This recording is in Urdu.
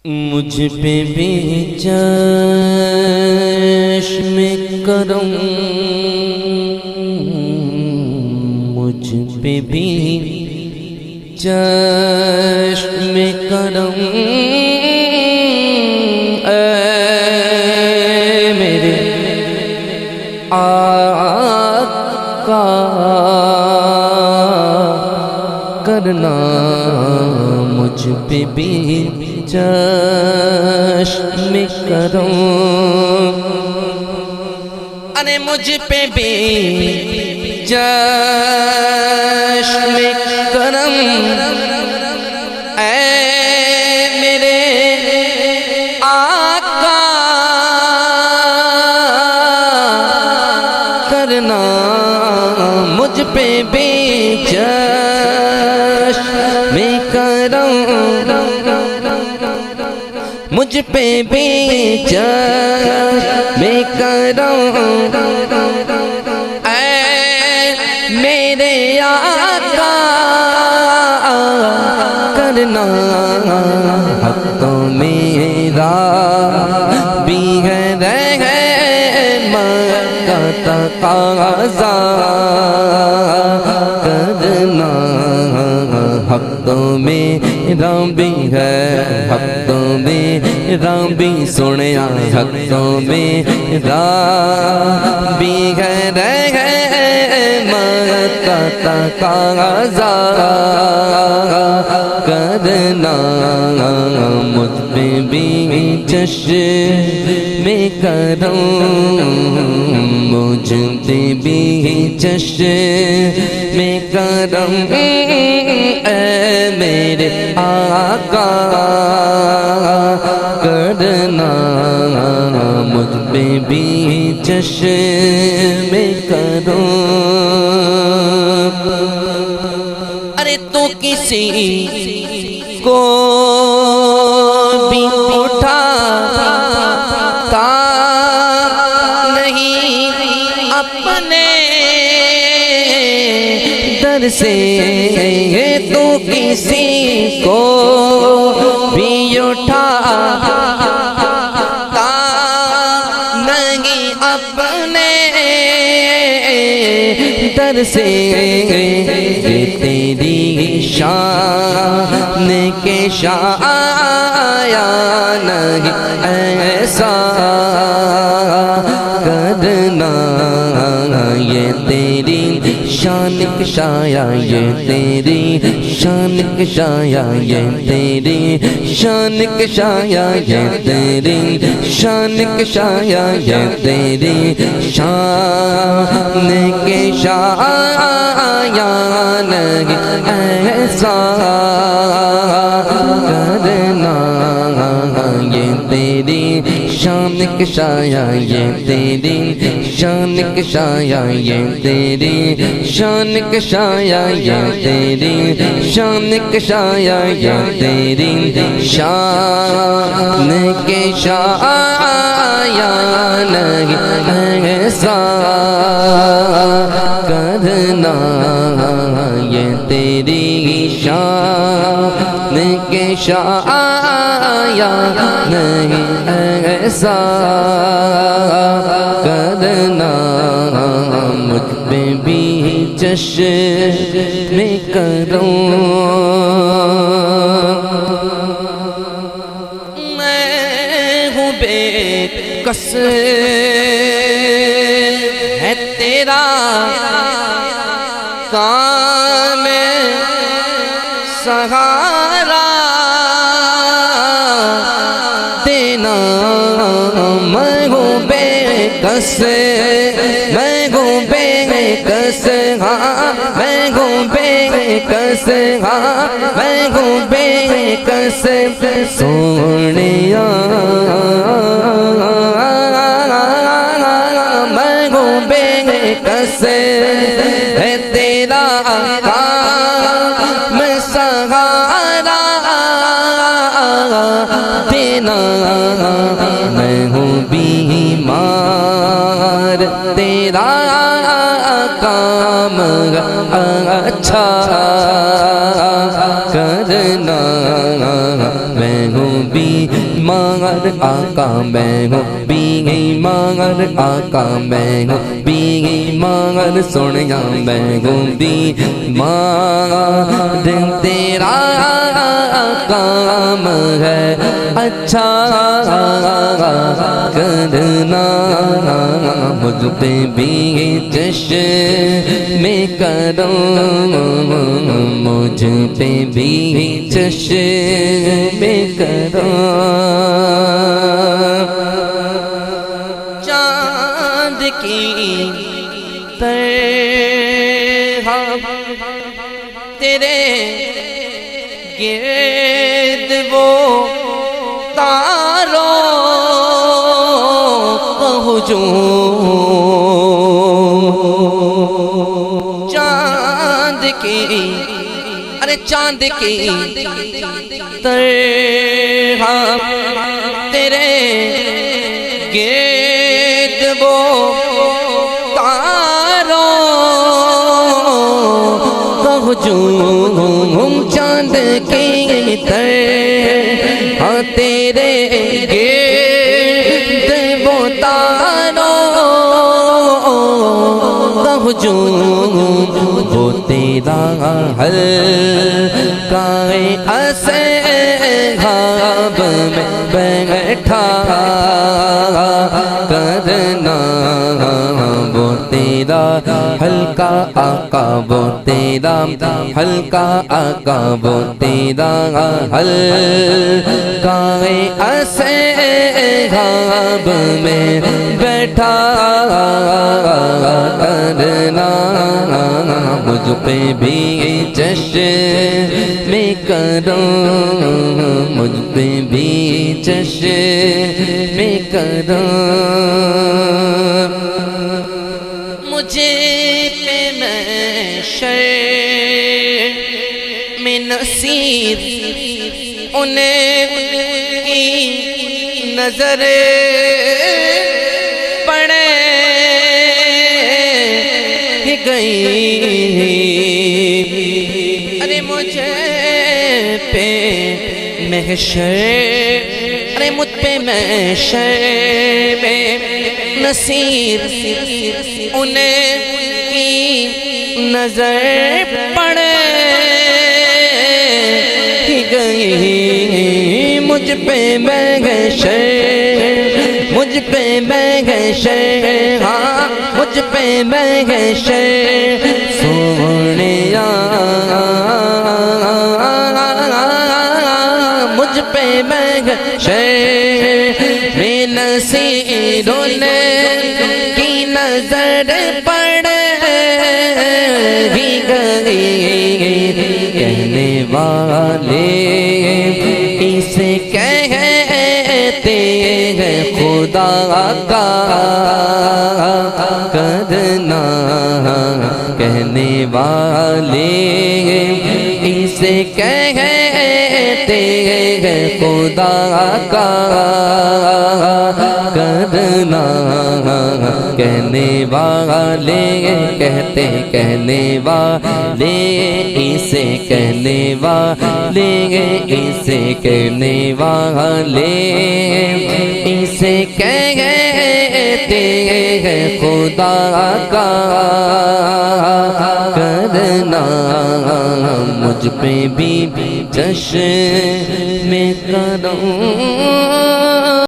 مجھ پہ بھی چشم کرم، مجھ پہ بھی چشم کرم، اے میرے آقا کرنا مجھ پہ بھی چشم کرم، ارے مجھ پہ بھی چشم کرم، اے میرے آقا کرنا مجھ پہ بھی چشم کرم، مجھ پہ بھی چشم کرم، اے میرے آقا کرنا حق تو میرا بھی ہے رحمت کا تقاضا کرنا، حق تو میرا بھی ہے، حق تو میرا بھی سنیا، حق تو میرا بھی ہے رحمت کا تقاضا کرنا، مجھ پہ بھی چشم کرم، مجھ پہ بھی چشم کرم، اے میرے آقا کرنا مجھ پہ بھی چشم کرم، ارے تو کسی کو بھی اٹھاتا نہیں اپنے در سے، تو کسی کو بھی اٹھاتا نہیں اپنے در سے، تیری شان کے شایا نہیں ایسا کرنا، یہ تیری شان کے شایا، یہ تیری شان کے شایا، یہ تیری شان کے شایا، یہ تیری شان کے شایا، یہ تیری شان کے شایا نہیں ایسا کرنا، یہ تیری شان کے شایا، یہ تیری شان کے شایا، یہ تیری شان کے شایا، یہ تیری شان کے شایا، یہ تیری شان کے شایا نہیں ایسا کرنا، یہ تیری شان کے شایا نہیں ایسا کرنا، مجھ پہ بھی چشم کرم، میں ہوں بے کس ہے تیرا کام سہارا دینا، میں ہوں بے کس، میں ہوں بے کس، ہاں میں ہوں بے کس، ہاں میں ہوں بے کس، سونیا میں ہوں بے کس ہے تیرا کام سہارا دینا، میں ہوں بیمار تیرا کام اچھا کرنا، میں ہوں بیمار آقا میں ہوں بیمار آقا میں ہوں بیمار سنیا میں ہوں بیمار تیرا کام ہے اچھا کرنا مجھ پہ بھی چشم کرم مجھ پہ بھی چشم کرم چاند کی طرح تیرے گرد وہ تاروں کا ہجوم چاند کی ارے چاند کی طرح تیرے گرد وہ تاروں کا ہجوم چاند کی طرح تیرے گرد وہ تاروں کا ہجوم وہ تیرا حلقہ اصحاب میں بیٹھا کرنا وہ تیرا حلقہ آقا وہ تیرا حلقہ آقا وہ تیرا حلقہ اصحاب میں بیٹھا کرنا مجھ پہ بھی چشم کرم مجھ پہ بھی چشم کرم مجھے پہ محشر میں نصیر انہیں کی نظر پڑے گئی ارے مجھے پہ محشر ارے مجھ پہ محشر میں نصیر انہیں کی نظر پڑے گئی مجھ پہ محشر مجھ پہ محشر ہاں مجھ پہ محشر سونیا مجھ پہ محشر میں نصیروں کی نظر پڑ ہی گئی کہنے والے اسے کہتے ہیں خدا کا کرنا کہنے والے اسے کہتے ہیں خدا کا کرنا کہنے والے کہنے والے اسے کہنے والے اسے کہنے والے اسے کہتے ہیں خدا کا کرنا مجھ پہ بھی چشم کرم